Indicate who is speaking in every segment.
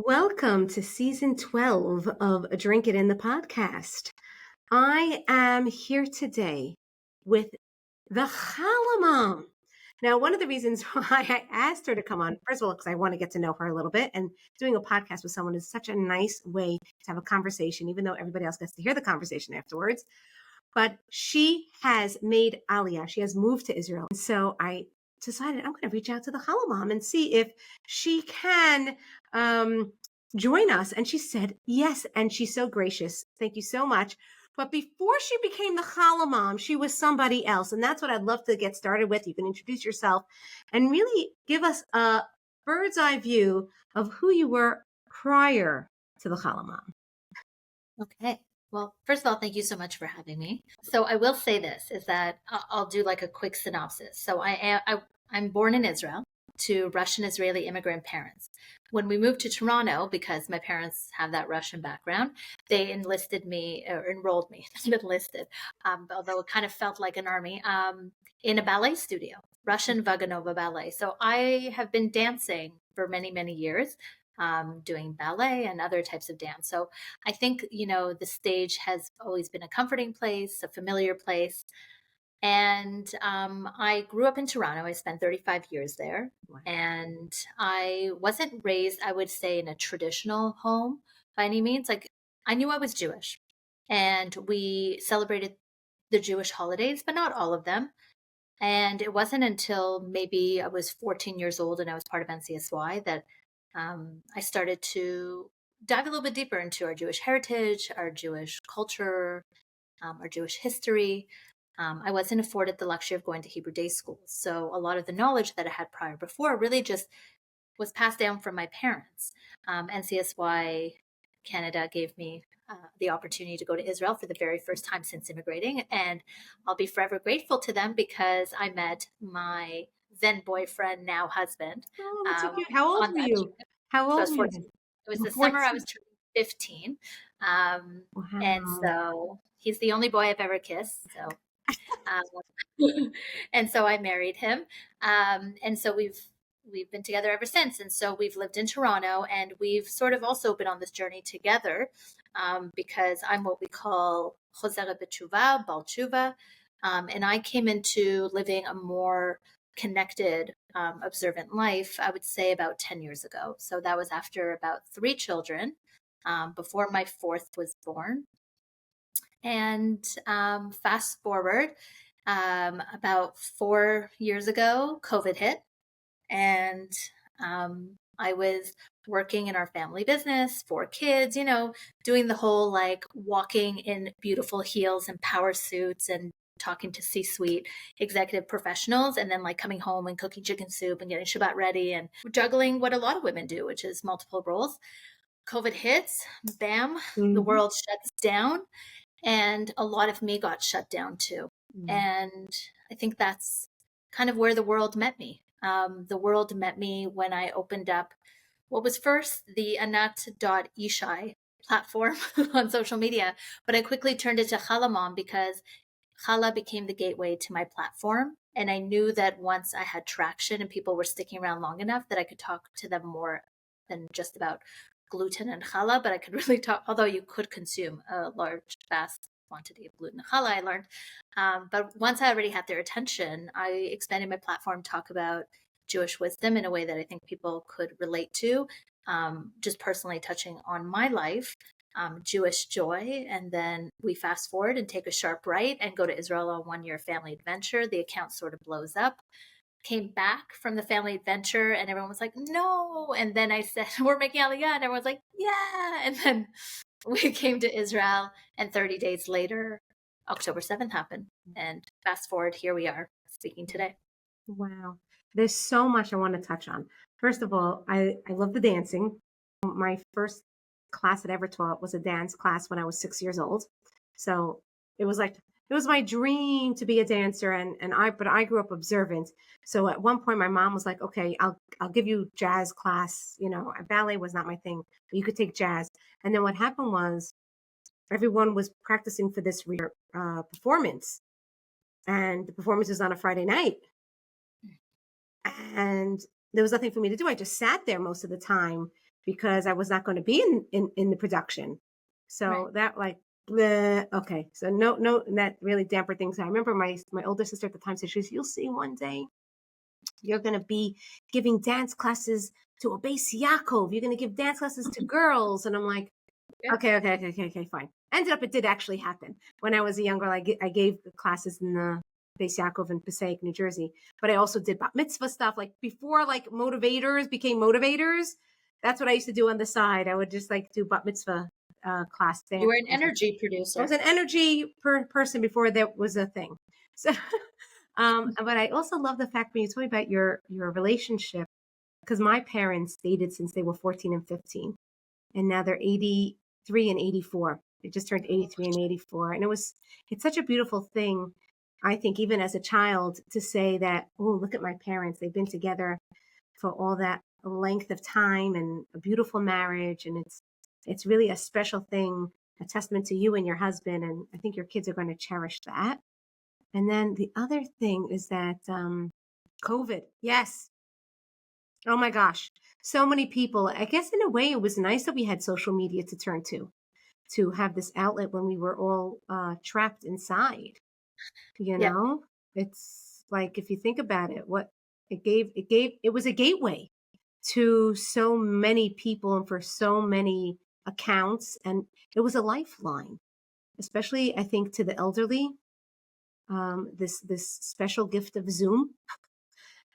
Speaker 1: Welcome to season 12 of Drink It in the podcast. I am here today with the challah mom. Now, one of the reasons why I asked her to come on, first of all, because I want to get to know her a little bit, and doing a podcast with someone is such a nice way to have a conversation, even though everybody else gets to hear the conversation afterwards. But she has made Aliyah. She has moved to Israel. And so I decided I'm going to reach out to the challah mom and see if she can join us. And she said yes. And she's so gracious. Thank you so much. But before she became the challah mom, she was somebody else. And that's what I'd love to get started with. You can introduce yourself and really give us a bird's eye view of who you were prior to the challah mom.
Speaker 2: Okay. Well, first of all, thank you so much for having me. So I will say this is that I'll do like a quick synopsis. So I'm born in Israel to Russian Israeli immigrant parents. When we moved to Toronto, because my parents have that Russian background, they enlisted me or enrolled me, not enlisted, although it kind of felt like an army, in a ballet studio, Russian Vaganova Ballet. So I have been dancing for many, many years. Doing ballet and other types of dance. So I think, the stage has always been a comforting place, a familiar place. And I grew up in Toronto. I spent 35 years there.
Speaker 1: Wow.
Speaker 2: And I wasn't raised, I would say, in a traditional home by any means. Like, I knew I was Jewish. And we celebrated the Jewish holidays, but not all of them. And it wasn't until maybe I was 14 years old and I was part of NCSY that I started to dive a little bit deeper into our Jewish heritage, our Jewish culture, our Jewish history. I wasn't afforded the luxury of going to Hebrew day schools. So a lot of the knowledge that I had prior before really just was passed down from my parents. NCSY Canada gave me the opportunity to go to Israel for the very first time since immigrating. And I'll be forever grateful to them because I met my then boyfriend, now husband.
Speaker 1: Oh, that's so cute. How old were you? How
Speaker 2: So I
Speaker 1: old
Speaker 2: was
Speaker 1: were
Speaker 2: 14.
Speaker 1: you?
Speaker 2: It was the
Speaker 1: 14.
Speaker 2: summer I was turning 15. And
Speaker 1: Wow.
Speaker 2: so he's the only boy I've ever kissed. So, and so I married him. And so we've been together ever since. And so we've lived in Toronto and we've sort of also been on this journey together, because I'm what we call Chozera B'Tshuva, Bal Tshuva. And I came into living a more connected, observant life, I would say about 10 years ago. So that was after about 3 children, before my 4th was born. And fast forward, about 4 years ago, COVID hit. And I was working in our family business, 4 kids, doing the whole like walking in beautiful heels and power suits and talking to C-suite executive professionals, and then like coming home and cooking chicken soup and getting Shabbat ready and juggling what a lot of women do, which is multiple roles. COVID hits, bam, the world shuts down, and a lot of me got shut down too. And I think that's kind of where the world met me. The world met me when I opened up what was first the Anat.Ishai platform on social media, but I quickly turned it to Challah Mom because Challah became the gateway to my platform. And I knew that once I had traction and people were sticking around long enough that I could talk to them more than just about gluten and challah, but I could really talk, although you could consume a large, vast quantity of gluten and challah, I learned. But once I already had their attention, I expanded my platform to talk about Jewish wisdom in a way that I think people could relate to, just personally touching on my life, Jewish joy. And then we fast forward and take a sharp right and go to Israel on 1-year family adventure. The account sort of blows up. Came back from the family adventure and everyone was like, no. And then I said, we're making Aliyah. And everyone's like, yeah. And then we came to Israel and 30 days later, October 7th happened. And fast forward, here we are speaking today.
Speaker 1: Wow. There's so much I want to touch on. First of all, I love the dancing. My first class that I ever taught was a dance class when I was 6 years old. So it was my dream to be a dancer, but I grew up observant. So at one point my mom was like, okay, I'll give you jazz class. Ballet was not my thing, but you could take jazz. And then what happened was everyone was practicing for this performance, and the performance was on a Friday night. And there was nothing for me to do. I just sat there most of the time. because I was not going to be in the production.
Speaker 2: Right.
Speaker 1: So that like, bleh, okay. So no, that really dampened things. I remember my older sister at the time said, she goes, "You'll see one day you're going to be giving dance classes to a Beis Yaakov. You're going to give dance classes to girls." And I'm like,
Speaker 2: Good.
Speaker 1: okay, fine. Ended up, it did actually happen. When I was a young girl, I gave classes in the Beis Yaakov in Passaic, New Jersey. But I also did bat mitzvah stuff. Like before, like motivators became motivators. That's what I used to do on the side. I would just like do bat mitzvah class
Speaker 2: You
Speaker 1: dance.
Speaker 2: were an energy
Speaker 1: I was
Speaker 2: producer.
Speaker 1: an energy person before that was a thing. So, but I also love the fact when you told me about your relationship, because my parents dated since they were 14 and 15, and now they're 83 and 84. They just turned 83 and 84, and it's such a beautiful thing. I think even as a child to say that, oh, look at my parents. They've been together for all that length of time and a beautiful marriage, and it's really a special thing, a testament to you and your husband, and I think your kids are going to cherish that. And then the other thing is that COVID. Yes. Oh my gosh. So many people. I guess in a way it was nice that we had social media to turn to have this outlet when we were all trapped inside. You
Speaker 2: Yeah.
Speaker 1: know, it's like if you think about it, what it was a gateway to so many people and for so many accounts, and it was a lifeline, especially I think to the elderly. This special gift of Zoom.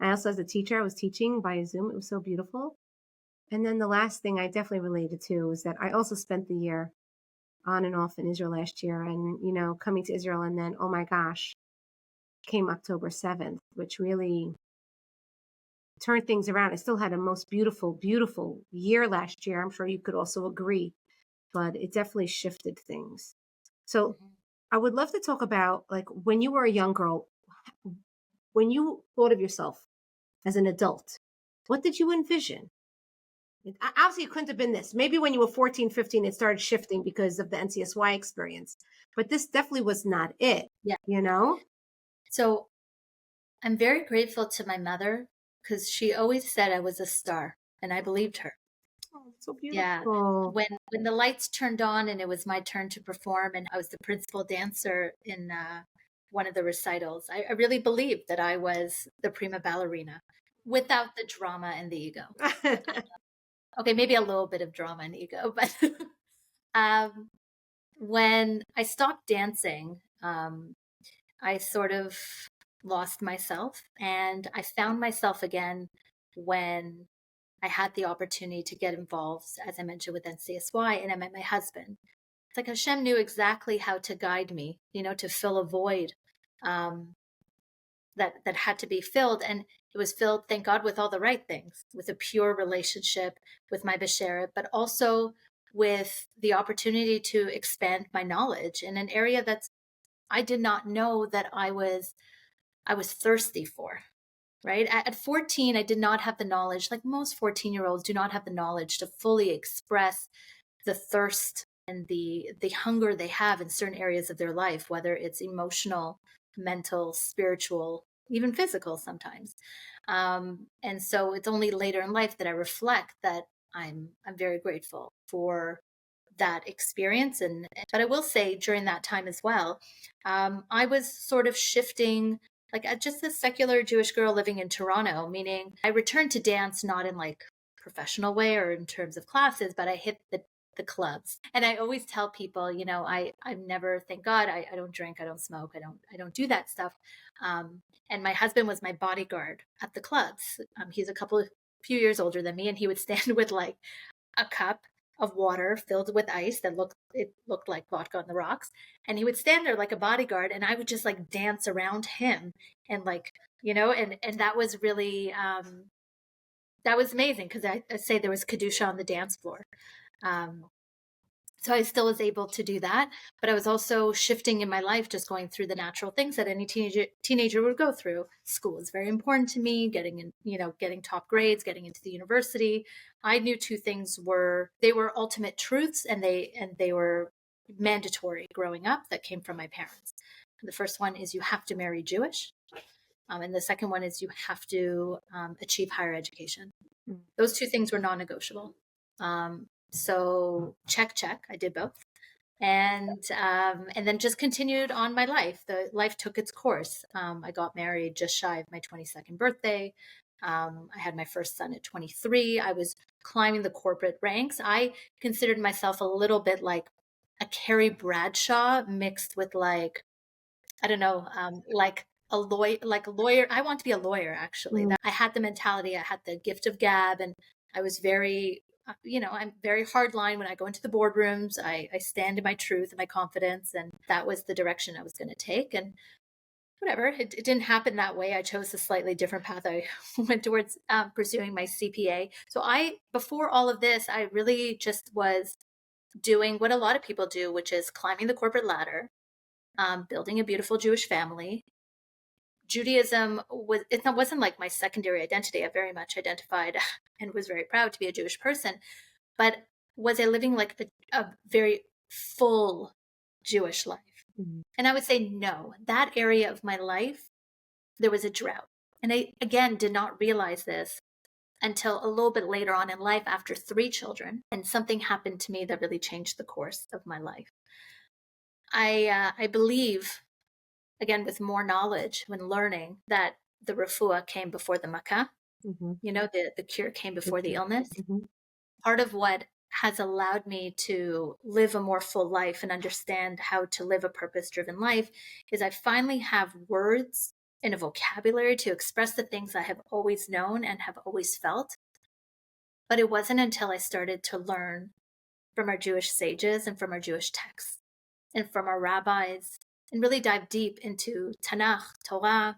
Speaker 1: I also, as a teacher, I was teaching by Zoom. It was so beautiful. And then the last thing I definitely related to was that I also spent the year on and off in Israel last year, and coming to Israel, and then oh my gosh, came October 7th, which really turned things around. I still had a most beautiful, beautiful year last year. I'm sure you could also agree, but it definitely shifted things. So
Speaker 2: Mhm.
Speaker 1: I would love to talk about like when you were a young girl, when you thought of yourself as an adult, what did you envision? Obviously, it couldn't have been this. Maybe when you were 14, 15, it started shifting because of the NCSY experience. But this definitely was not it,
Speaker 2: Yeah.
Speaker 1: you know?
Speaker 2: So I'm very grateful to my mother because she always said I was a star, and I believed her.
Speaker 1: Oh, it's so
Speaker 2: Yeah.
Speaker 1: beautiful.
Speaker 2: When the lights turned on and it was my turn to perform, and I was the principal dancer in one of the recitals, I really believed that I was the prima ballerina without the drama and the ego. Okay, maybe a little bit of drama and ego, but um, when I stopped dancing, I sort of lost myself, and I found myself again when I had the opportunity to get involved, as I mentioned, with NCSY, and I met my husband. It's like Hashem knew exactly how to guide me, to fill a void um, that had to be filled, and it was filled, thank God, with all the right things, with a pure relationship with my Besheret, but also with the opportunity to expand my knowledge in an area that's I did not know that I was thirsty for. Right at 14, I did not have the knowledge, like most 14-year-olds do not have the knowledge to fully express the thirst and the hunger they have in certain areas of their life, whether it's emotional, mental, spiritual, even physical sometimes. And so it's only later in life that I reflect that I'm very grateful for that experience. And but I will say during that time as well, I was sort of shifting, like just a secular Jewish girl living in Toronto, meaning I returned to dance not in like professional way or in terms of classes, but I hit the clubs. And I always tell people, I'm never, thank God, I don't drink, I don't smoke, I don't do that stuff. And my husband was my bodyguard at the clubs. He's few years older than me, and he would stand with like a cup of water filled with ice that looked like vodka on the rocks, and he would stand there like a bodyguard, and I would just like dance around him, and like and that was really that was amazing because I say there was kedusha on the dance floor. um so I still was able to do that, but I was also shifting in my life, just going through the natural things that any teenager would go through. School is very important to me, getting in, getting top grades, getting into the university. I knew two things they were ultimate truths, and they were mandatory growing up, that came from my parents. The first one is you have to marry Jewish, and the second one is you have to achieve higher education.
Speaker 1: Mm.
Speaker 2: Those two things were non-negotiable. So check, I did both. And then just continued on my life. The life took its course. I got married just shy of my 22nd birthday. I had my first son at 23. I was climbing the corporate ranks. I considered myself a little bit like a Carrie Bradshaw mixed with like, I don't know, like a lawyer. I want to be a lawyer, actually.
Speaker 1: Mm.
Speaker 2: I had the mentality, I had the gift of gab, and I was very, I'm very hardline when I go into the boardrooms. I stand in my truth and my confidence, and that was the direction I was going to take. And whatever, it didn't happen that way. I chose a slightly different path. I went towards pursuing my CPA. So before all of this, I really just was doing what a lot of people do, which is climbing the corporate ladder, building a beautiful Jewish family. Judaism wasn't like my secondary identity. I very much identified and was very proud to be a Jewish person, but was I living like a very full Jewish life?
Speaker 1: Mm-hmm.
Speaker 2: And I would say no. That area of my life, there was a drought. And I, again, did not realize this until a little bit later on in life after 3 children. And something happened to me that really changed the course of my life. I believe, again, with more knowledge, when learning, that the refuah came before the makkah.
Speaker 1: Mm-hmm.
Speaker 2: The cure came before the illness.
Speaker 1: Mm-hmm.
Speaker 2: Part of what has allowed me to live a more full life and understand how to live a purpose-driven life is I finally have words and a vocabulary to express the things I have always known and have always felt. But it wasn't until I started to learn from our Jewish sages and from our Jewish texts and from our rabbis and really dive deep into Tanakh, Torah,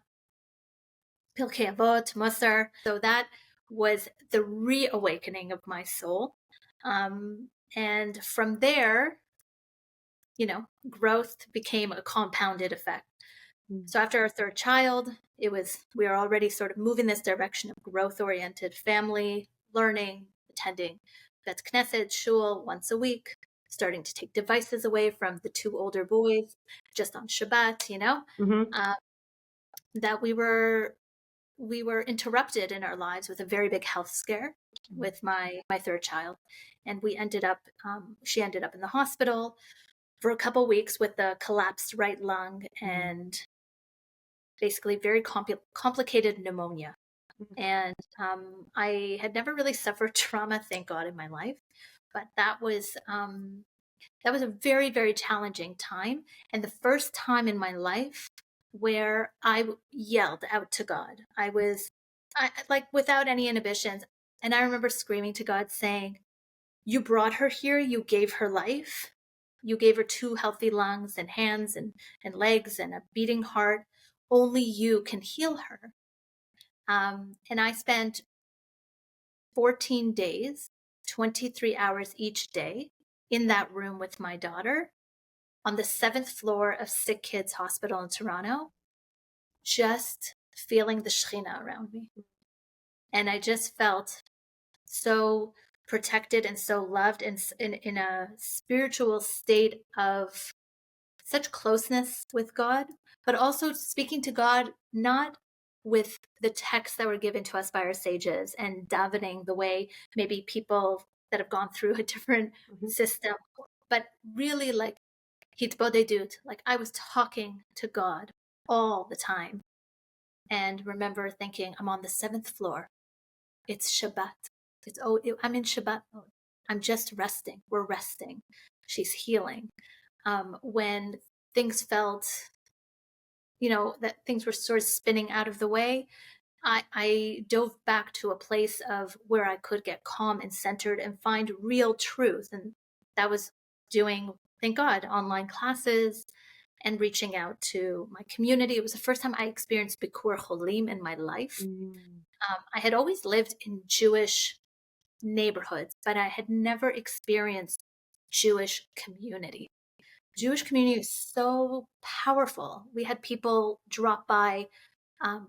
Speaker 2: Pirkei Avot, Musar. So that was the reawakening of my soul. And from there, growth became a compounded effect.
Speaker 1: Mm-hmm.
Speaker 2: So after our 3rd child, we were already sort of moving this direction of growth-oriented family, learning, attending Bet Knesset, shul once a week, starting to take devices away from the 2 older boys just on Shabbat,
Speaker 1: Mm-hmm.
Speaker 2: that we were interrupted in our lives with a very big health scare with my 3rd child. And she ended up in the hospital for a couple weeks with a collapsed right lung and basically very complicated pneumonia. And I had never really suffered trauma, thank God, in my life. But that was a very, very challenging time. And the first time in my life where I yelled out to God. I like without any inhibitions. And I remember screaming to God saying, "You brought her here. You gave her life. You gave her 2 healthy lungs and hands and legs and a beating heart. Only you can heal her." And I spent 14 days, 23 hours each day in that room with my daughter on the 7th floor of Sick Kids Hospital in Toronto, just feeling the Shekhinah around me. And I just felt so protected and so loved and in a spiritual state of such closeness with God, but also speaking to God, not with the texts that were given to us by our sages and davening the way maybe people that have gone through a different system, but really like hitbodedut, like I was talking to God all the time. And remember thinking, I'm on the 7th floor. It's Shabbat. I'm in Shabbat mode. I'm just resting. We're resting. She's healing. When things felt, that things were sort of spinning out of the way, I dove back to a place of where I could get calm and centered and find real truth. And that was doing, thank God, online classes and reaching out to my community. It was the first time I experienced Bikur Cholim in my life. I had always lived in Jewish neighborhoods, but I had never experienced Jewish community. Jewish community is so powerful. We had people drop by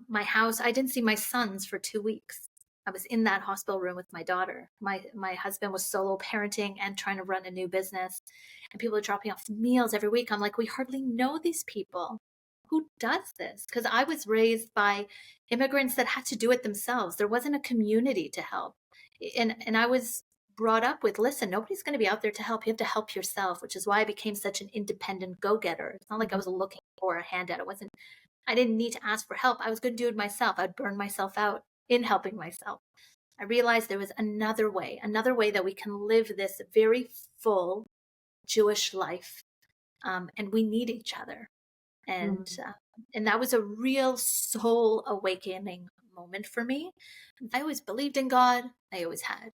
Speaker 2: my house. I didn't see my sons for 2 weeks. I was in that hospital room with my daughter. My husband was solo parenting and trying to run a new business, and people are dropping off meals every week. I'm like, we hardly know these people. Who does this? Because I was raised by immigrants that had to do it themselves. There wasn't a community to help, and I was brought up with, listen, nobody's going to be out there to help. You have to help yourself, which is why I became such an independent go-getter. It's not like I was looking for a handout. I didn't need to ask for help. I was going to do it myself. I'd burn myself out in helping myself. I realized there was another way that we can live this very full Jewish life. And we need each other. And that was a real soul awakening moment for me. I always believed in God. I always had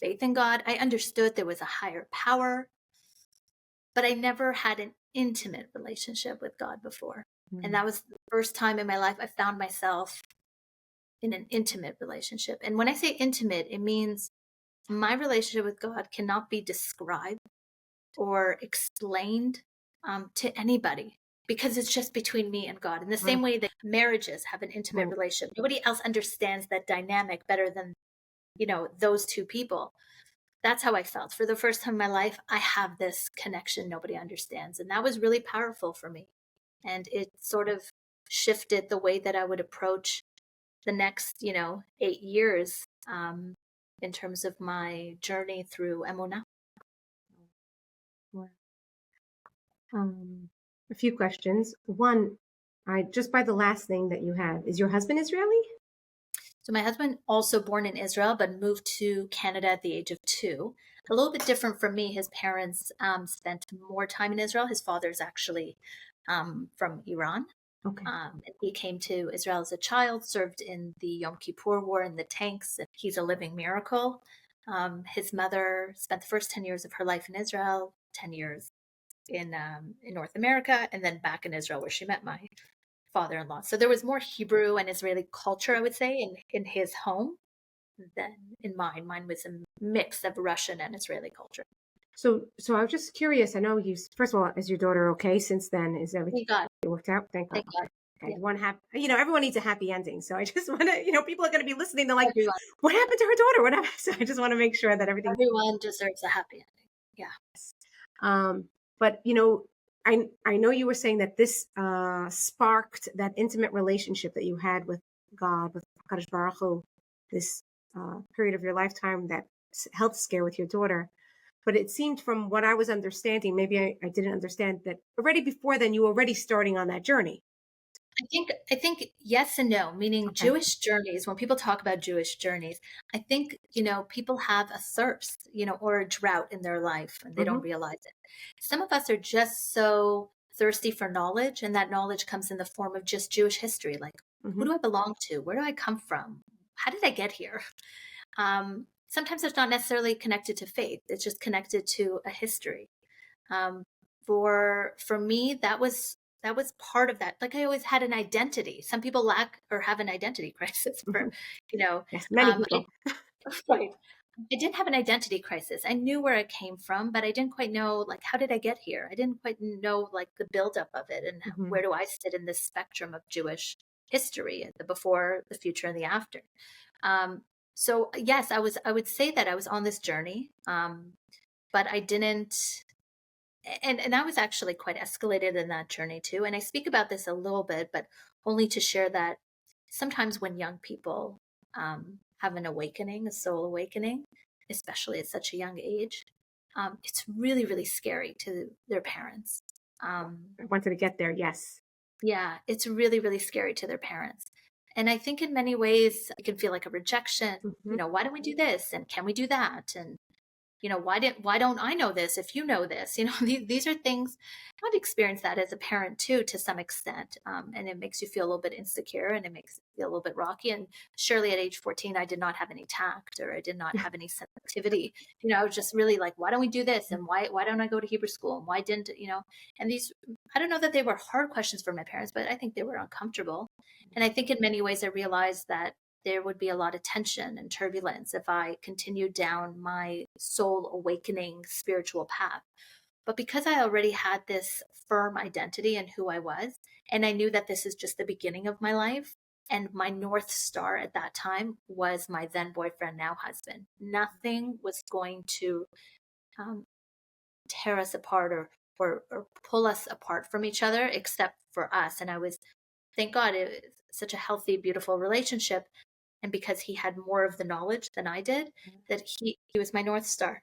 Speaker 2: faith in God. I understood there was a higher power, but I never had an intimate relationship with God before. And that was the first time in my life I found myself in an intimate relationship. And when I say intimate, it means my relationship with God cannot be described or explained to anybody, because it's just between me and God. In the same way that marriages have an intimate relationship, nobody else understands that dynamic better than, those two people. That's how I felt. For the first time in my life, I have this connection nobody understands. And that was really powerful for me. And it sort of shifted the way that I would approach the next, 8 years in terms of my journey through Emunah.
Speaker 1: A few questions. One, just by the last thing that you have, is your husband Israeli?
Speaker 2: So my husband also born in Israel, but moved to Canada at the age of 2. A little bit different from me. His parents spent more time in Israel. His father's actually from Iran.
Speaker 1: Okay.
Speaker 2: And he came to Israel as a child, served in the Yom Kippur War in the tanks. He's a living miracle. His mother spent the first 10 years of her life in Israel, 10 years in North America, and then back in Israel where she met my father-in-law. So there was more Hebrew and Israeli culture, I would say, in his home than in mine. Mine was a mix of Russian and Israeli culture.
Speaker 1: So I was just curious. I know first of all, is your daughter okay since then? Is everything worked out? Thank God. Okay. Yeah. Everyone needs a happy ending. So I just want to, people are going to be listening. They're like, what happened to her daughter? What happened? So I just want to make sure that
Speaker 2: everyone deserves a happy ending. Yeah.
Speaker 1: But I know you were saying that this sparked that intimate relationship that you had with God, with Kadosh Baruch Hu, this period of your lifetime, that health scare with your daughter. But it seemed from what I was understanding, maybe I didn't understand, that already before then you were already starting on that journey.
Speaker 2: I think yes and no, meaning Jewish journeys. When people talk about Jewish journeys, I think, people have a thirst, or a drought in their life and they don't realize it. Some of us are just so thirsty for knowledge, and that knowledge comes in the form of just Jewish history. Like, who do I belong to? Where do I come from? How did I get here? Sometimes it's not necessarily connected to faith. It's just connected to a history. For me, that was part of that. Like, I always had an identity. Some people lack or have an identity crisis for,
Speaker 1: yes, many people.
Speaker 2: Right. I didn't have an identity crisis. I knew where I came from, but I didn't quite know, like, how did I get here? I didn't quite know, like, the buildup of it and where do I sit in this spectrum of Jewish history, the before, the future, and the after. So yes, I would say that I was on this journey, but I didn't. And I was actually quite escalated in that journey too. And I speak about this a little bit, but only to share that sometimes when young people have an awakening, a soul awakening, especially at such a young age, it's really, really scary to their parents.
Speaker 1: I wanted to get there. Yes.
Speaker 2: Yeah, it's really, really scary to their parents. And I think in many ways it can feel like a rejection. Why don't we do this? And can we do that? And why don't I know this if you know this? These are things I've experienced that as a parent too, to some extent. And it makes you feel a little bit insecure, and it makes you feel a little bit rocky. And surely at age 14, I did not have any tact, or I did not have any sensitivity. I was just really like, why don't we do this? And why don't I go to Hebrew school? And why didn't, and these, I don't know that they were hard questions for my parents, but I think they were uncomfortable. And I think in many ways I realized that there would be a lot of tension and turbulence if I continued down my soul awakening spiritual path. But because I already had this firm identity in who I was, and I knew that this is just the beginning of my life, and my North Star at that time was my then boyfriend, now husband, nothing was going to tear us apart or pull us apart from each other except for us. And I was, thank God, it was such a healthy, beautiful relationship. and because he had more of the knowledge than I did, that he was my North Star.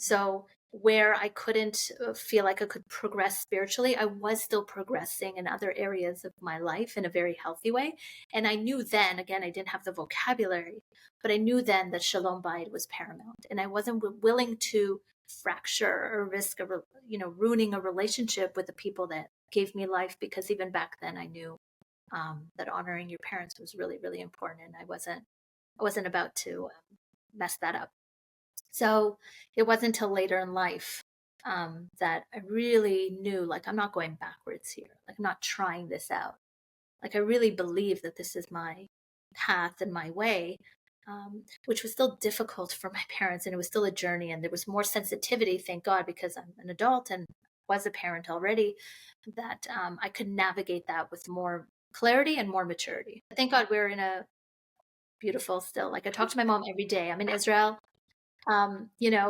Speaker 2: So where I couldn't feel like I could progress spiritually, I was still progressing in other areas of my life in a very healthy way. And I knew then, again, I didn't have the vocabulary, but I knew then that Shalom Bayit was paramount. And I wasn't willing to fracture or risk ruining a relationship with the people that gave me life, because even back then I knew that honoring your parents was really, really important, and I wasn't about to mess that up. So it wasn't until later in life that I really knew, like, I'm not going backwards here. Like, I'm not trying this out. Like, I really believe that this is my path and my way, which was still difficult for my parents, and it was still a journey, and there was more sensitivity, thank God, because I'm an adult and was a parent already, that I could navigate that with more clarity and more maturity. Thank God we're in a beautiful still. Like, I talk to my mom every day. I'm in Israel.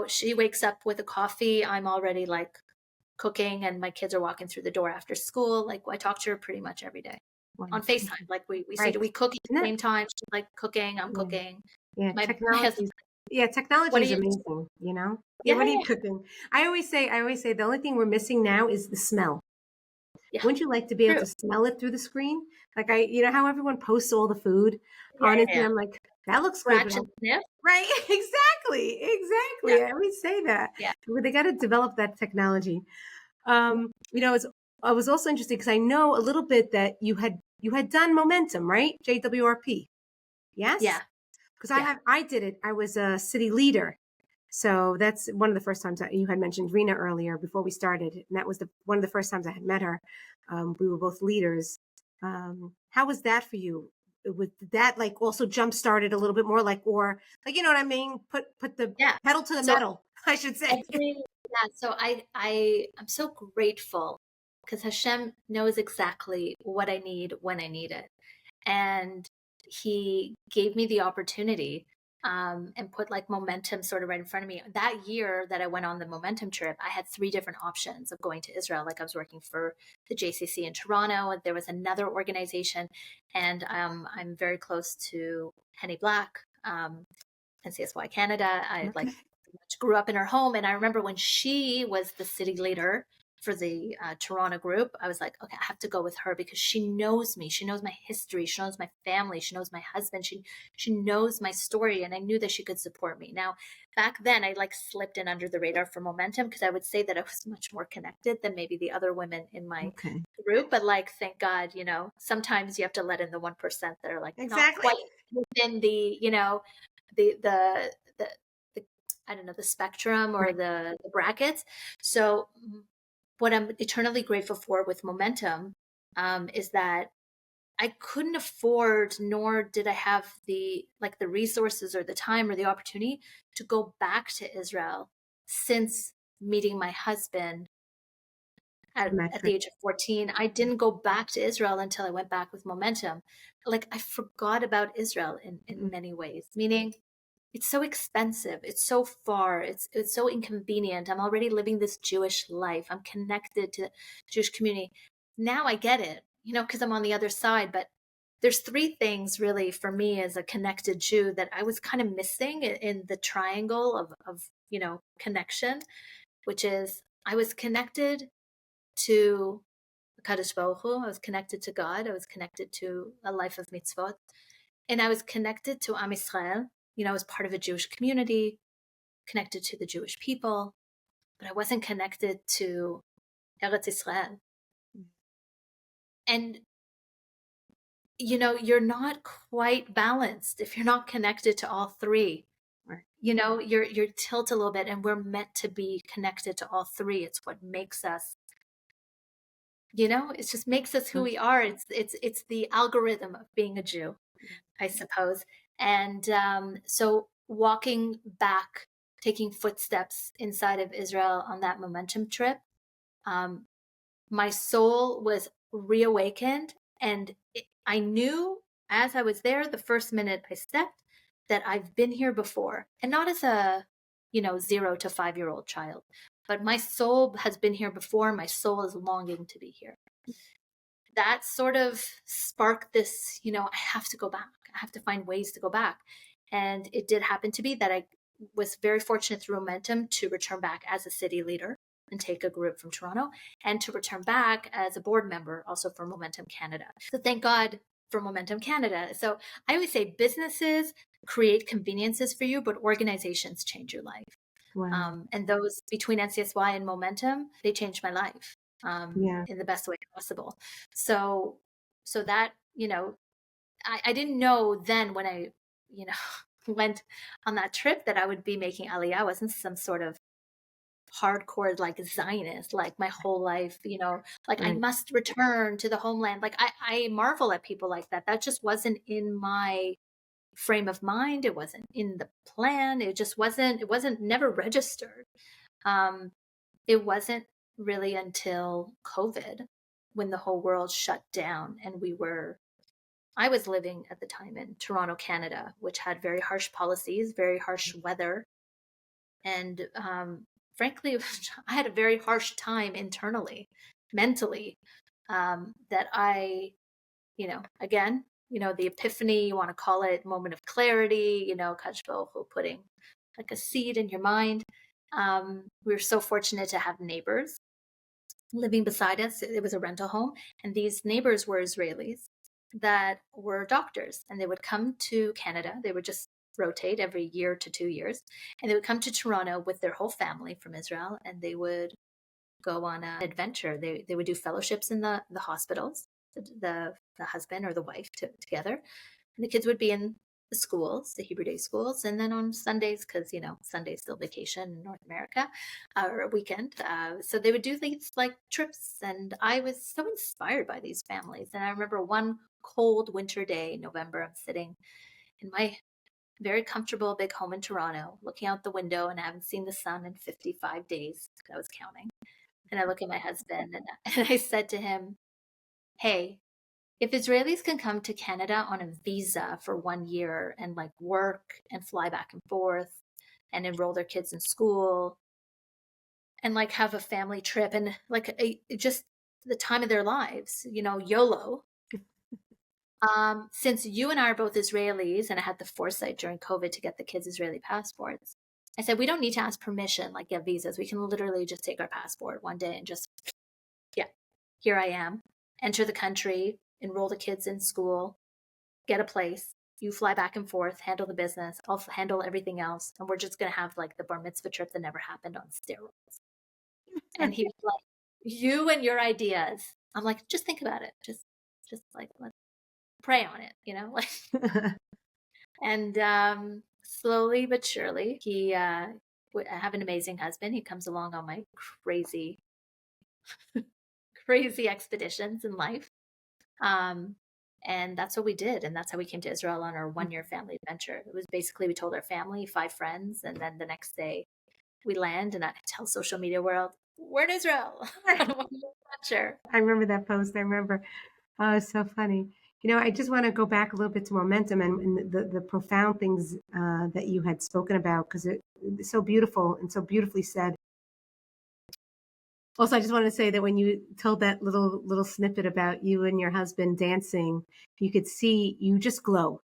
Speaker 2: She wakes up with a coffee. I'm already like cooking, and my kids are walking through the door after school. Like, I talk to her pretty much every day on FaceTime. Like, we
Speaker 1: Right.
Speaker 2: we cook at the same time. She's like cooking, I'm cooking.
Speaker 1: Yeah,
Speaker 2: My
Speaker 1: technology.
Speaker 2: husband,
Speaker 1: Yeah, technology
Speaker 2: what are
Speaker 1: is
Speaker 2: you?
Speaker 1: amazing, you know? Yeah,
Speaker 2: Yeah,
Speaker 1: what are you
Speaker 2: yeah,
Speaker 1: cooking? I always say the only thing we're missing now is the smell.
Speaker 2: yeah.
Speaker 1: Wouldn't you like to be able
Speaker 2: True.
Speaker 1: to smell it through the screen? Like you know how everyone posts all the food
Speaker 2: Yeah,
Speaker 1: on
Speaker 2: yeah, yeah.
Speaker 1: Instagram, like that looks good, but
Speaker 2: Scratch and sniff.
Speaker 1: right? Exactly,
Speaker 2: Yeah,
Speaker 1: exactly. I always say that.
Speaker 2: yeah,
Speaker 1: Well, they got to develop that technology. I was also interested because I know a little bit that you had done momentum, right? JWRP. Yes?
Speaker 2: yeah,
Speaker 1: Because
Speaker 2: yeah,
Speaker 1: I did it. I was a city leader. So that's one of the first times that you had mentioned Rena earlier before we started. And that was one of the first times I had met her. We were both leaders. How was that for you? With that, like also jump started a little bit more or like, you know what I mean? Put the
Speaker 2: yeah.
Speaker 1: pedal to the
Speaker 2: So
Speaker 1: metal, I should say.
Speaker 2: so I'm so grateful because Hashem knows exactly what I need when I need it. And he gave me the opportunity and put like momentum sort of right in front of me. That year that I went on the momentum trip, I had three different options of going to Israel. Like, I was working for the JCC in Toronto, and there was another organization, and I'm very close to Henny Black, and CSY Canada. I like
Speaker 1: Okay.
Speaker 2: grew up in her home, and I remember when she was the city leader for the Toronto group, I was like, okay, I have to go with her because she knows me. She knows my history. She knows my family. She knows my husband. She knows my story, and I knew that she could support me. Now, back then, I like slipped in under the radar for momentum because I would say that I was much more connected than maybe the other women in my
Speaker 1: Okay.
Speaker 2: group. But like, thank God, sometimes you have to let in the 1% that are like not
Speaker 1: Exactly.
Speaker 2: quite within the I don't know, the spectrum or
Speaker 1: Right.
Speaker 2: the brackets. So what I'm eternally grateful for with momentum is that I couldn't afford, nor did I have the resources or the time or the opportunity to go back to Israel since meeting my husband at the
Speaker 1: Metric.
Speaker 2: age of 14. I didn't go back to Israel until I went back with momentum. Like, I forgot about Israel in many ways, meaning it's so expensive, it's so far, it's so inconvenient. I'm already living this Jewish life, I'm connected to the Jewish community. Now I get it, because I'm on the other side. But there's three things really for me as a connected Jew that I was kind of missing in the triangle of connection, which is I was connected to Kadosh Baruch Hu, I was connected to God, I was connected to a life of mitzvot, and I was connected to Am Yisrael. I was part of a Jewish community, connected to the Jewish people, but I wasn't connected to Eretz Israel. And you're not quite balanced if you're not connected to all three.
Speaker 1: Right.
Speaker 2: You're tilt a little bit, and we're meant to be connected to all three. It's what makes us, it just makes us who we are. It's the algorithm of being a Jew, I suppose. And so walking back, taking footsteps inside of Israel on that momentum trip, my soul was reawakened. And I knew as I was there, the first minute I stepped, that I've been here before. And not as a, 0 to 5-year-old child, but my soul has been here before. My soul is longing to be here. that sort of sparked this, I have to go back. I have to find ways to go back. And it did happen to be that I was very fortunate through Momentum to return back as a city leader and take a group from Toronto, and to return back as a board member also for Momentum Canada. So thank God for Momentum Canada. So I always say businesses create conveniences for you, but organizations change your life.
Speaker 1: Wow.
Speaker 2: And those between NCSY and Momentum, they changed my life
Speaker 1: Yeah.
Speaker 2: in the best way possible. So that, I didn't know then when I, went on that trip that I would be making Aliyah. I wasn't some sort of hardcore like Zionist, like my whole life, like I
Speaker 1: Right.
Speaker 2: must return to the homeland. Like I marvel at people like that. That just wasn't in my frame of mind. It wasn't in the plan. It wasn't never registered. Um, it wasn't really until COVID when the whole world shut down and I was living at the time in Toronto, Canada, which had very harsh policies, very harsh weather. And frankly, I had a very harsh time internally, mentally, that again, the epiphany, you want to call it, moment of clarity, Kachbo putting like a seed in your mind. We were so fortunate to have neighbors living beside us. It was a rental home, and these neighbors were Israelis that were doctors, and they would come to Canada. They would just rotate every year to 2 years, and they would come to Toronto with their whole family from Israel, and they would go on an adventure. They would do fellowships in the hospitals, the husband or the wife together, and the kids would be in the schools, the Hebrew day schools, and then on Sundays, because Sunday's still vacation in North America, or a weekend. So they would do these like trips, and I was so inspired by these families. And I remember one cold winter day in November, I'm sitting in my very comfortable big home in Toronto, looking out the window, and I haven't seen the sun in 55 days. I was counting. And I look at my husband and I said to him, hey, if Israelis can come to Canada on a visa for 1 year and like work and fly back and forth and enroll their kids in school and like have a family trip and like just the time of their lives, YOLO. Since you and I are both Israelis and I had the foresight during COVID to get the kids Israeli passports, I said, we don't need to ask permission, like get visas. We can literally just take our passport one day and just, yeah, here I am, enter the country, enroll the kids in school, get a place. You fly back and forth, handle the business. I'll handle everything else. And we're just going to have like the bar mitzvah trip that never happened on steroids. And he was like, you and your ideas. I'm like, just think about it. Just like, let's pray on it, like, and slowly but surely, I have an amazing husband. He comes along on my crazy, crazy expeditions in life. And that's what we did. And that's how we came to Israel on our 1 year family adventure. It was basically, we told our family, 5 friends. And then the next day we land and I tell social media world, we're in Israel on a 1 year adventure.
Speaker 1: I remember that post. I remember. Oh, it's so funny. I just want to go back a little bit to momentum and the profound things that you had spoken about, because it's so beautiful and so beautifully said. Also, I just wanted to say that when you told that little snippet about you and your husband dancing, you could see you just glow.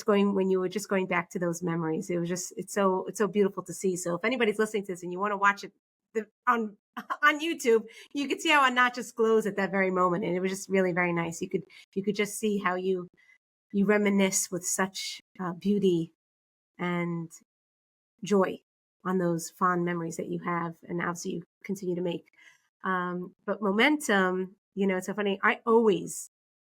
Speaker 1: When you were just going back to those memories, it's so beautiful to see. So if anybody's listening to this and you want to watch it on YouTube, you could see how Anat just glows at that very moment, and it was just really very nice. You could just see how you reminisce with such beauty and joy on those fond memories that you have, and obviously you continue to make. But momentum, it's so funny. I always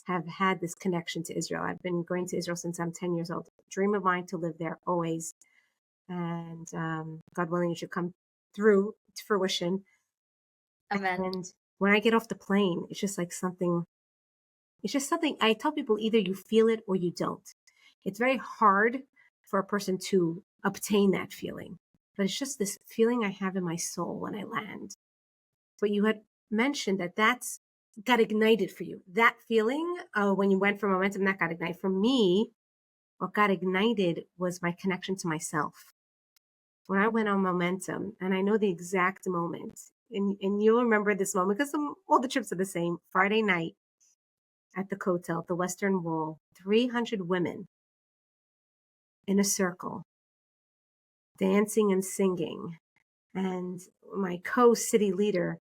Speaker 1: have had this connection to Israel. I've been going to Israel since I'm 10 years old. Dream of mine to live there always. And God willing, it should come through to fruition.
Speaker 2: Amen.
Speaker 1: And when I get off the plane, it's just something I tell people, either you feel it or you don't. It's very hard for a person to obtain that feeling, but it's just this feeling I have in my soul when I land. But you had mentioned that that's got ignited for you. That feeling when you went for momentum, that got ignited. For me, what got ignited was my connection to myself. When I went on momentum, and I know the exact moment, and you'll remember this moment because all the trips are the same. Friday night, at the Kotel, at the Western Wall, 300 women in a circle, dancing and singing. And my co-city leader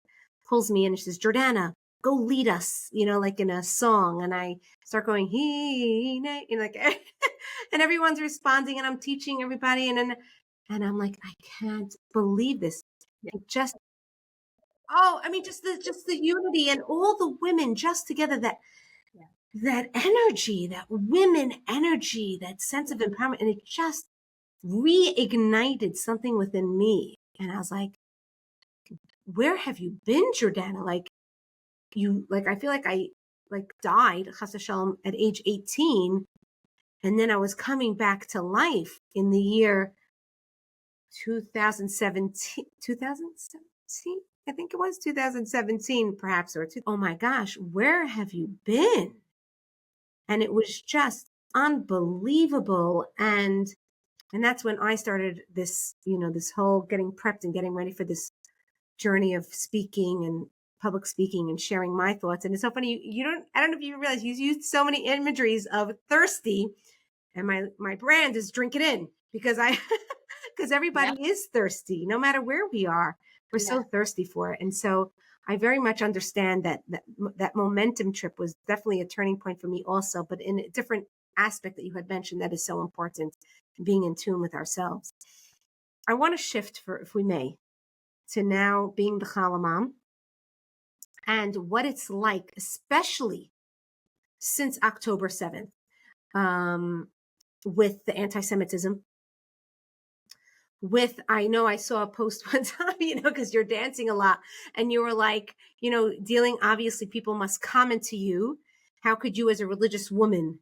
Speaker 1: pulls me in and she says, Jordana, go lead us, like in a song. And I start going, like, and everyone's responding and I'm teaching everybody. And I'm like, I can't believe this. Just the unity and all the women just together, that energy, that women energy, that sense of empowerment. And it just reignited something within me. And I was like, where have you been, Jordana? I feel like I died, chas v'shalom, at age 18. And then I was coming back to life in the year 2017, I think it was 2017, perhaps, oh my gosh, where have you been? And it was just unbelievable. And that's when I started this, this whole getting prepped and getting ready for this journey of speaking and public speaking and sharing my thoughts. And it's so funny. I don't know if you realize you used so many imageries of thirsty, and my brand is drink it in, because everybody is thirsty, no matter where we are. We're so thirsty for it. And so I very much understand that momentum trip was definitely a turning point for me also, but in a different aspect that you had mentioned that is so important, being in tune with ourselves. I want to shift, if we may, to now being the challah mom and what it's like, especially since October 7th, with the anti-Semitism. I know I saw a post one time, because you're dancing a lot, and you were like, dealing, obviously people must comment to you. How could you as a religious woman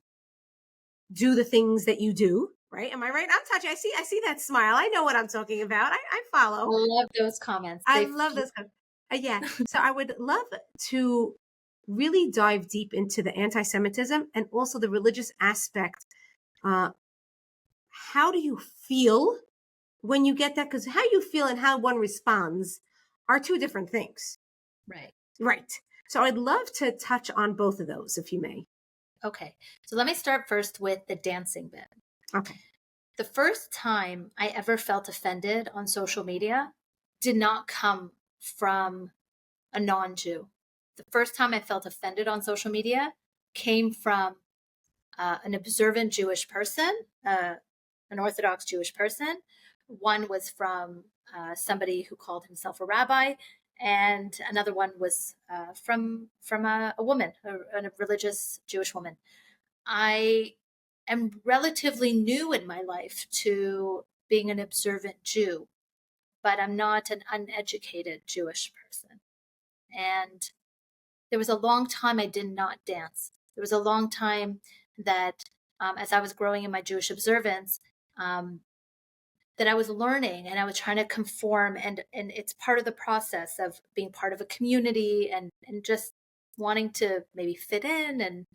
Speaker 1: do the things that you do? Right? Am I right? I'm touching. I see that smile. I know what I'm talking about. I follow.
Speaker 2: I love those comments.
Speaker 1: I love those comments. Yeah. So I would love to really dive deep into the anti-Semitism and also the religious aspect. How do you feel when you get that? Because how you feel and how one responds are two different things. Right. So I'd love to touch on both of those, if you may.
Speaker 2: Okay. So let me start first with the dancing bit.
Speaker 1: Okay.
Speaker 2: The first time I ever felt offended on social media did not come from a non-Jew. The first time I felt offended on social media came from an observant Jewish person, an Orthodox Jewish person. One was from somebody who called himself a rabbi, and another one was from a woman, a religious Jewish woman. I am relatively new in my life to being an observant Jew, but I'm not an uneducated Jewish person. And there was a long time I did not dance. There was a long time that as I was growing in my Jewish observance, that I was learning and I was trying to conform, and it's part of the process of being part of a community and just wanting to maybe fit in. And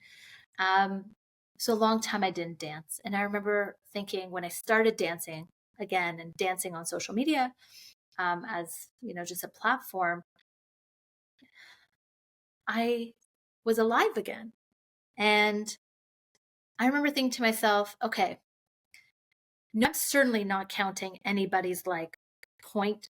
Speaker 2: so a long time I didn't dance. And I remember thinking when I started dancing again and dancing on social media, as just a platform, I was alive again. And I remember thinking to myself, okay, I'm certainly not counting anybody's point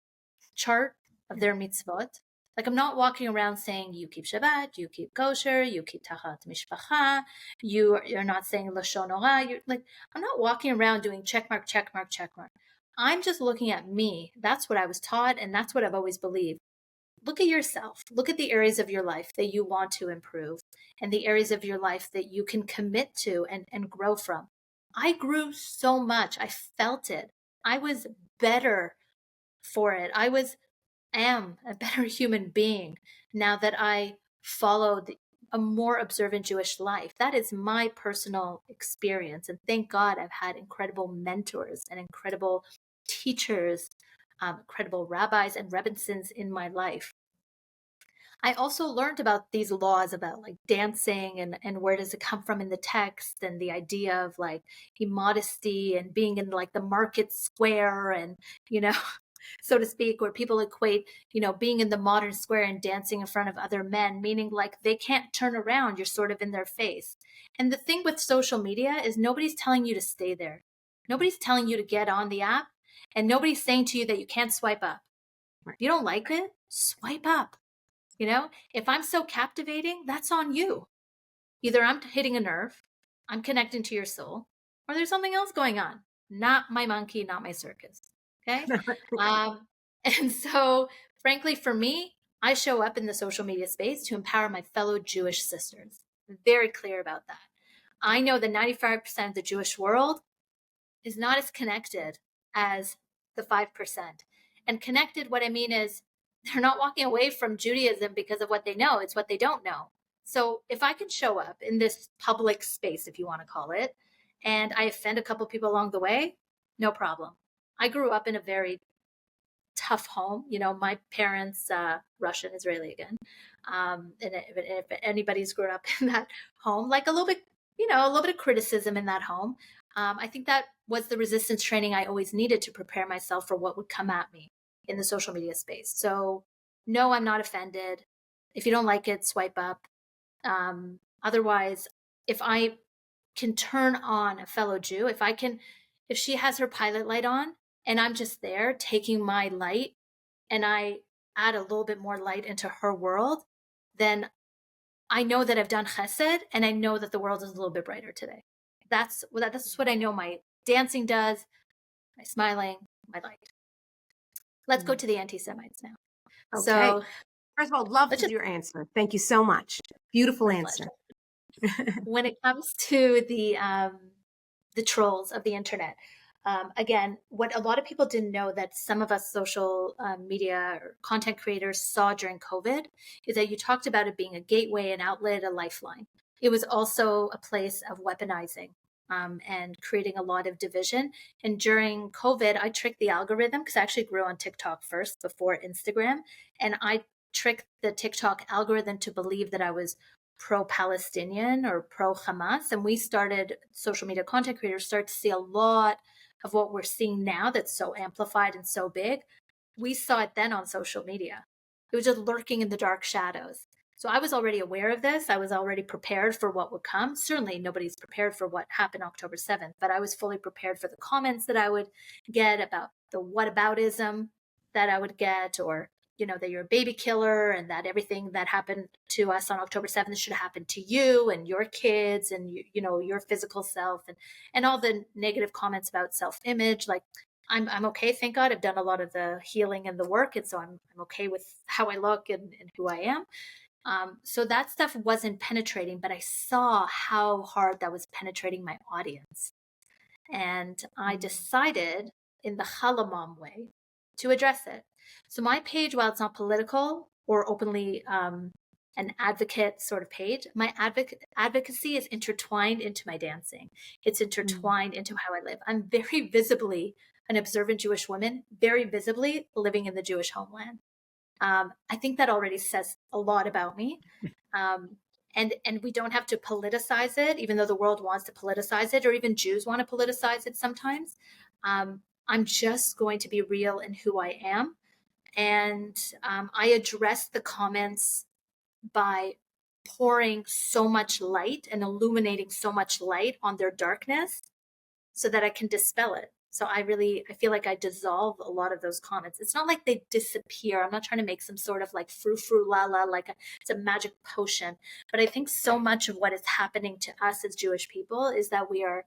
Speaker 2: chart of their mitzvot. I'm not walking around saying you keep Shabbat, you keep kosher, you keep tachat mishpacha, you're not saying lashon hora. I'm not walking around doing check mark, check mark, check mark. I'm just looking at me. That's what I was taught, and that's what I've always believed. Look at yourself. Look at the areas of your life that you want to improve and the areas of your life that you can commit to and grow from. I grew so much. I felt it. I was better for it. am a better human being now that I followed a more observant Jewish life. That is my personal experience. And thank God I've had incredible mentors and incredible teachers, incredible rabbis and rebbitzins in my life. I also learned about these laws about dancing and where does it come from in the text, and the idea of immodesty and being in the market square and so to speak, where people equate, being in the modern square and dancing in front of other men, meaning like they can't turn around, you're sort of in their face. And the thing with social media is nobody's telling you to stay there. Nobody's telling you to get on the app, and nobody's saying to you that you can't swipe up.
Speaker 1: Right.
Speaker 2: You don't like it? Swipe up. If I'm so captivating, that's on you. Either I'm hitting a nerve, I'm connecting to your soul, or there's something else going on. Not my monkey, not my circus. Okay. And so, frankly, for me, I show up in the social media space to empower my fellow Jewish sisters. I'm very clear about that. I know that 95% of the Jewish world is not as connected as the 5%. And connected, what I mean is they're not walking away from Judaism because of what they know, it's what they don't know. So if I can show up in this public space, if you want to call it, and I offend a couple people along the way, no problem. I grew up in a very tough home. My parents, Russian, Israeli again. And if anybody's grown up in that home, like a little bit of criticism in that home. I think that was the resistance training I always needed to prepare myself for what would come at me in the social media space. So no, I'm not offended. If you don't like it, swipe up. Otherwise, if I can turn on a fellow Jew, if she has her pilot light on and I'm just there taking my light and I add a little bit more light into her world, then I know that I've done chesed and I know that the world is a little bit brighter today. That's what I know my dancing does, my smiling, my light. Let's go to the anti-Semites now.
Speaker 1: Okay.
Speaker 2: So,
Speaker 1: first of all, love your answer. Thank you so much. Beautiful answer.
Speaker 2: When it comes to the trolls of the internet, again, what a lot of people didn't know that some of us social media or content creators saw during COVID is that you talked about it being a gateway, an outlet, a lifeline. It was also a place of weaponizing and creating a lot of division. And during COVID, I tricked the algorithm because I actually grew on TikTok first before Instagram. And I tricked the TikTok algorithm to believe that I was pro-Palestinian or pro-Hamas. And we started, social media content creators start to see a lot of what we're seeing now that's so amplified and so big. We saw it then on social media. It was just lurking in the dark shadows. So I was already aware of this. I was already prepared for what would come. Certainly nobody's prepared for what happened October 7th, but I was fully prepared for the comments that I would get about the whataboutism that I would get, or that you're a baby killer and that everything that happened to us on October 7th should happen to you and your kids and your physical self, and all the negative comments about self-image. Like I'm okay, thank God. I've done a lot of the healing and the work, and so I'm okay with how I look and who I am. So that stuff wasn't penetrating, but I saw how hard that was penetrating my audience. And I decided in the challah mom way to address it. So my page, while it's not political or openly an advocate sort of page, my advocacy is intertwined into my dancing. It's intertwined into how I live. I'm very visibly an observant Jewish woman, very visibly living in the Jewish homeland. I think that already says a lot about me. And we don't have to politicize it, even though the world wants to politicize it, or even Jews want to politicize it sometimes. I'm just going to be real in who I am. And I address the comments by pouring so much light and illuminating so much light on their darkness so that I can dispel it. So I feel like I dissolve a lot of those comments. It's not like they disappear. I'm not trying to make some sort of like frou la la, like it's a magic potion. But I think so much of what is happening to us as Jewish people is that we are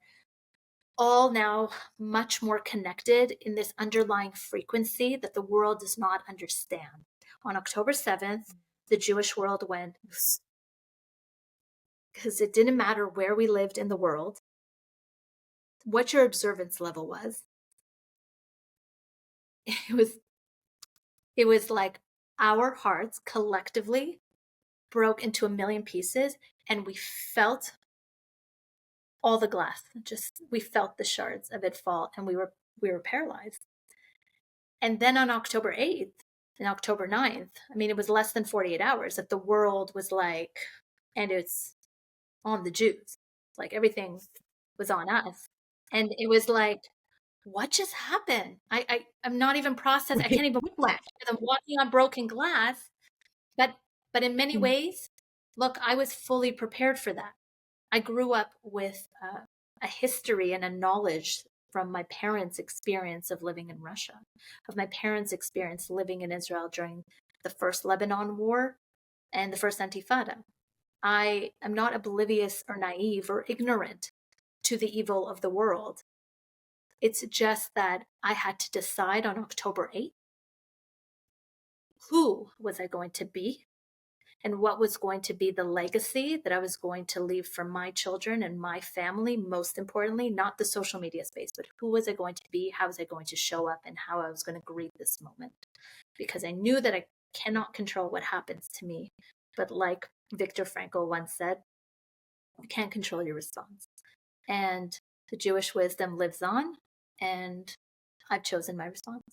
Speaker 2: all now much more connected in this underlying frequency that the world does not understand. On October 7th, the Jewish world went, because it didn't matter where we lived in the world, what your observance level was. It was like our hearts collectively broke into a million pieces, and we felt all the glass. We felt the shards of it fall, and we were paralyzed. And then on October 8th and October 9th, I mean, it was less than 48 hours that the world was like, and it's on the Jews. Like everything was on us. And it was like, what just happened? I'm not even processed. I
Speaker 1: Right.
Speaker 2: can't even
Speaker 1: Whiplash.
Speaker 2: I'm walking on broken glass. But in many
Speaker 1: Mm.
Speaker 2: ways, look, I was fully prepared for that. I grew up with a history and a knowledge from my parents' experience of living in Russia, of my parents' experience living in Israel during the first Lebanon War and the first Intifada. I am not oblivious or naive or ignorant to the evil of the world. It's just that I had to decide on October 8th who was I going to be and what was going to be the legacy that I was going to leave for my children and my family, most importantly, not the social media space, but who was I going to be, how was I going to show up, and how I was going to grieve this moment. Because I knew that I cannot control what happens to me. But like Viktor Frankl once said, you can't control your response. And the Jewish wisdom lives on, and I've chosen my response.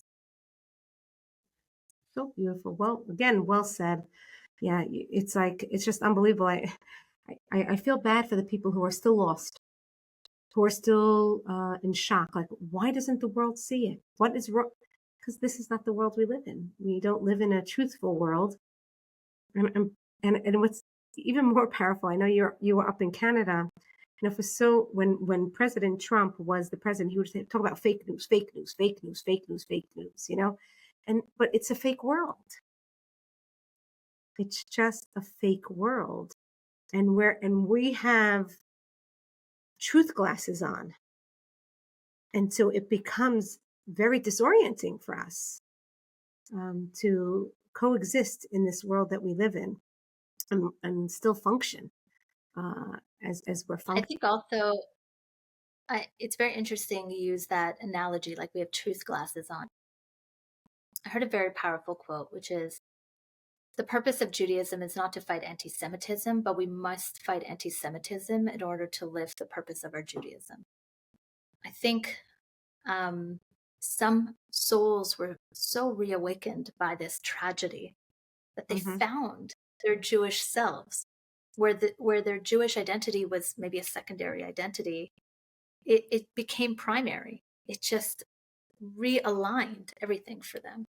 Speaker 1: So beautiful. Well, again, well said. Yeah, it's like, it's just unbelievable. I feel bad for the people who are still lost, who are still in shock. Like, why doesn't the world see it? What is wrong? Because this is not the world we live in. We don't live in a truthful world. And what's even more powerful, I know you were up in Canada. For so when President Trump was the president, he would say, talk about fake news, fake news, fake news, fake news, fake news. But it's a fake world. It's just a fake world, and we have truth glasses on, and so it becomes very disorienting for us to coexist in this world that we live in, and still function as we're
Speaker 2: I
Speaker 1: functioning.
Speaker 2: think also it's very interesting you use that analogy, like we have truth glasses on. I heard a very powerful quote, which is, the purpose of Judaism is not to fight anti-Semitism, but we must fight anti-Semitism in order to live the purpose of our Judaism. I think some souls were so reawakened by this tragedy that they found their Jewish selves, where their Jewish identity was maybe a secondary identity. It became primary. It just realigned everything for them.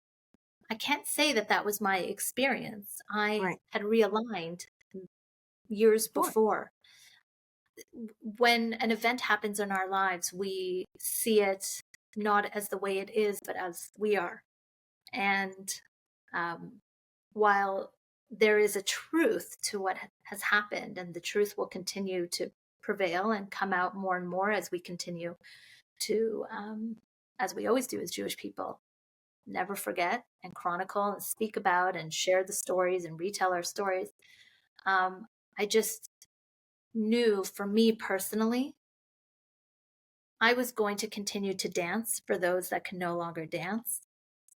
Speaker 2: I can't say that that was my experience. I
Speaker 1: Right.
Speaker 2: had realigned years before. When an event happens in our lives, we see it not as the way it is, but as we are. And while there is a truth to what has happened, and the truth will continue to prevail and come out more and more as we continue to, as we always do as Jewish people, never forget and chronicle and speak about and share the stories and retell our stories. I just knew, for me personally, I was going to continue to dance for those that can no longer dance,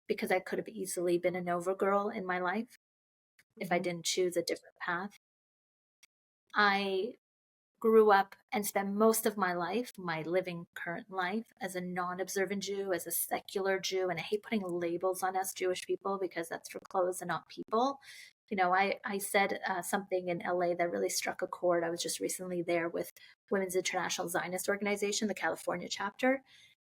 Speaker 2: because I could have easily been a Nova girl in my life if I didn't choose a different path. I grew up and spent most of my life, my living current life, as a non-observant Jew, as a secular Jew. And I hate putting labels on us Jewish people, because that's for clothes and not people. I said something in LA that really struck a chord. I was just recently there with Women's International Zionist Organization, the California chapter.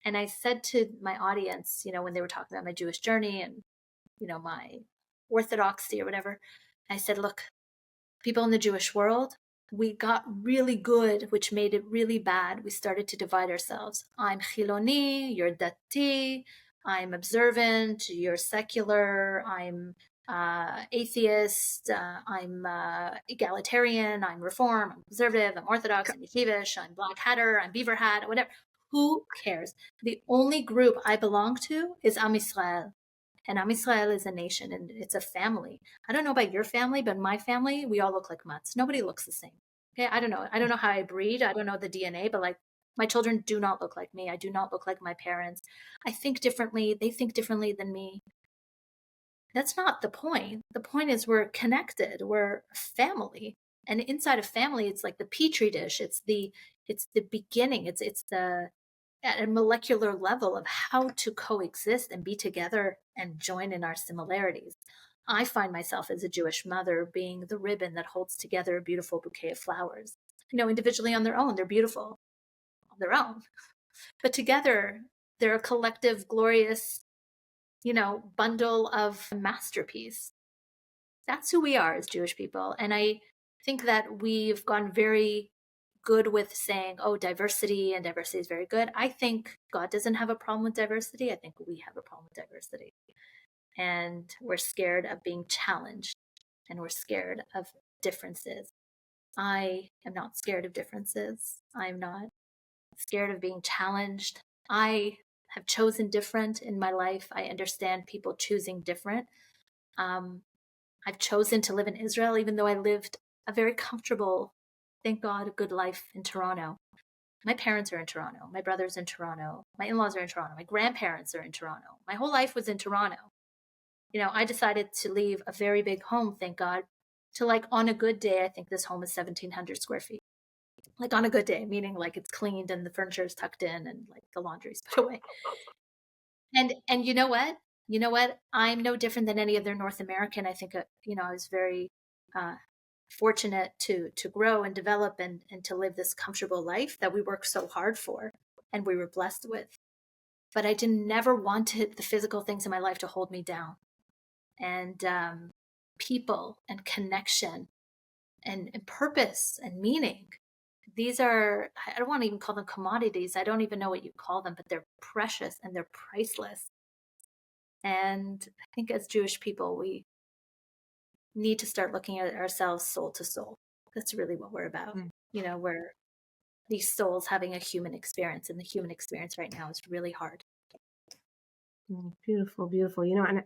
Speaker 2: And I said to my audience, when they were talking about my Jewish journey and, my orthodoxy or whatever, I said, look, people in the Jewish world, we got really good, which made it really bad. We started to divide ourselves. I'm Chiloni, you're Dati, I'm observant, you're secular, I'm atheist, I'm egalitarian, I'm reform, I'm conservative, I'm orthodox, I'm yeshivish, I'm black hatter, I'm beaver hat, whatever. Who cares? The only group I belong to is Am Yisrael. And Am Yisrael is a nation, and it's a family. I don't know about your family, but my family, we all look like mutts. Nobody looks the same. Okay, I don't know. I don't know how I breed. I don't know the DNA, but like, my children do not look like me. I do not look like my parents. I think differently. They think differently than me. That's not the point. The point is we're connected. We're a family. And inside a family, it's like the petri dish. It's the beginning. It's the at a molecular level of how to coexist and be together and join in our similarities. I find myself as a Jewish mother being the ribbon that holds together a beautiful bouquet of flowers. Individually on their own, they're beautiful on their own. But together, They're a collective, glorious, bundle of masterpiece. That's who we are as Jewish people. And I think that we've gone very good with saying, oh, diversity and diversity is very good. I think God doesn't have a problem with diversity. I think we have a problem with diversity. And we're scared of being challenged, and we're scared of differences. I am not scared of differences. I'm not scared of being challenged. I have chosen different in my life. I understand people choosing different. I've chosen to live in Israel, even though I lived a very comfortable, thank God, a good life in Toronto. My parents are in Toronto. My brother's in Toronto. My in-laws are in Toronto. My grandparents are in Toronto. My whole life was in Toronto. I decided to leave a very big home, thank God, to like on a good day, I think this home is 1,700 square feet. Like on a good day, meaning like it's cleaned and the furniture is tucked in and like the laundry's put away. And you know what? You know what? I'm no different than any other North American. I think, I was very fortunate to grow and develop and to live this comfortable life that we worked so hard for and we were blessed with. But I never wanted the physical things in my life to hold me down. And people and connection and purpose and meaning. These are, I don't want to even call them commodities. I don't even know what you call them, but they're precious and they're priceless. And I think as Jewish people, we need to start looking at ourselves soul to soul. That's really what we're about. We're these souls having a human experience, and the human experience right now is really hard.
Speaker 1: Beautiful, beautiful. And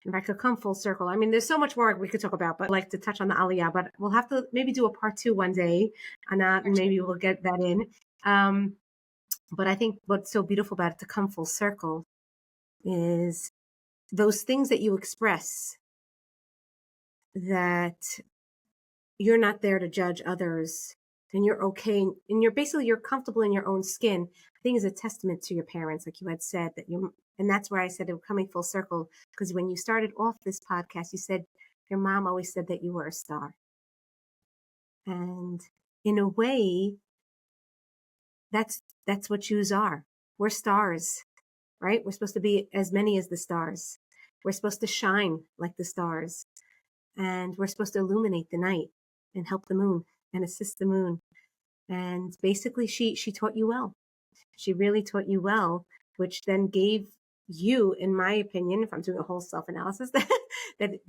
Speaker 1: if I could come full circle, I mean, there's so much more we could talk about, but I'd like to touch on the Aliyah, but we'll have to maybe do a part 2 one day, Anat, and maybe we'll get that in. But I think what's so beautiful about it to come full circle is those things that you express, that you're not there to judge others, and you're okay, and you're comfortable in your own skin. I think is a testament to your parents, like you had said, and that's where I said it was coming full circle, because when you started off this podcast, you said your mom always said that you were a star. And in a way, that's what Jews are. We're stars, right? We're supposed to be as many as the stars. We're supposed to shine like the stars. And we're supposed to illuminate the night and help the moon and assist the moon. And basically, she taught you well. She really taught you well, which then gave you, in my opinion, if I'm doing a whole self-analysis, that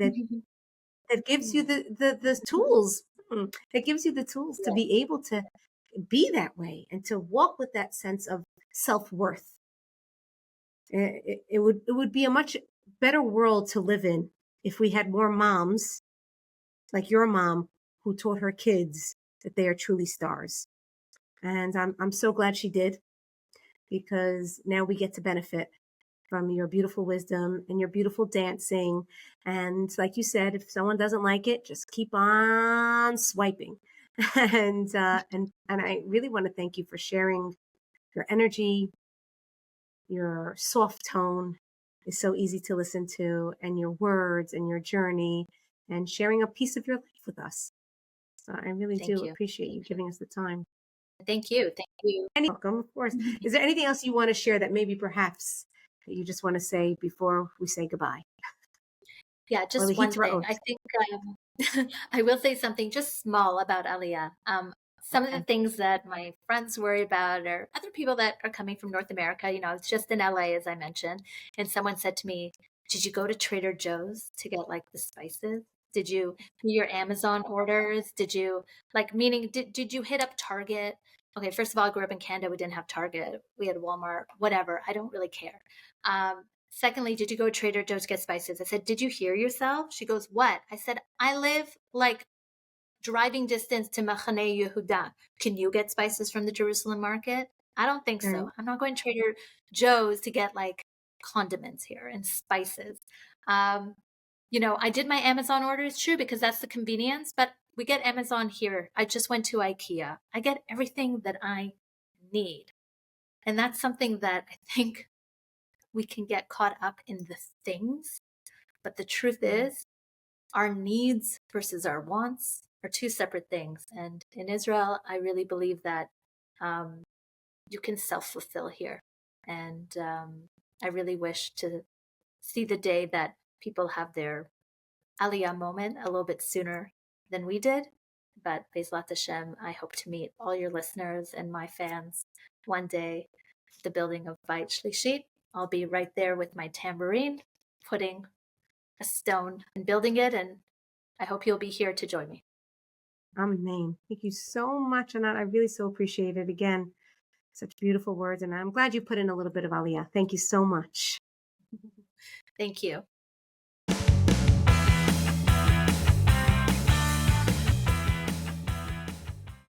Speaker 1: gives you the tools. That gives you the tools to be able to be that way and to walk with that sense of self-worth. It would be a much better world to live in if we had more moms like your mom who taught her kids that they are truly stars. And I'm so glad she did, because now we get to benefit from your beautiful wisdom and your beautiful dancing. And like you said, if someone doesn't like it, just keep on swiping. And I really want to thank you for sharing your energy. Your soft tone is so easy to listen to, and your words and your journey, and sharing a piece of your life with us. So I really do appreciate you giving us the time.
Speaker 2: Thank you. Thank you.
Speaker 1: Welcome, of course. Is there anything else you want to share that maybe perhaps that you just want to say before we say goodbye?
Speaker 2: Yeah, just one thing. I think I will say something just small about Aliyah. Some of the things that my friends worry about, or other people that are coming from North America, I was just in LA, as I mentioned, and someone said to me, did you go to Trader Joe's to get like the spices? Did you do your Amazon orders? Did you meaning, did you hit up Target? Okay, first of all, I grew up in Canada. We didn't have Target. We had Walmart, whatever. I don't really care. Secondly, did you go to Trader Joe's to get spices? I said, did you hear yourself? She goes, what? I said, I live like driving distance to Machane Yehuda. Can you get spices from the Jerusalem market? I don't think so. I'm not going to Trader Joe's to get like condiments here and spices. I did my Amazon orders, true, because that's the convenience, but we get Amazon here. I just went to IKEA. I get everything that I need. And that's something that I think we can get caught up in the things. But the truth is, our needs versus our wants are two separate things. And in Israel, I really believe that you can self-fulfill here. And I really wish to see the day that people have their Aliyah moment a little bit sooner than we did. But Bezlat Hashem, I hope to meet all your listeners and my fans one day at the building of Beit Shlishit. I'll be right there with my tambourine, putting a stone and building it, and I hope you'll be here to join me.
Speaker 1: Amen. Thank you so much, Anat. I really so appreciate it. Again, such beautiful words, and I'm glad you put in a little bit of Aliyah. Thank you so much.
Speaker 2: Thank you.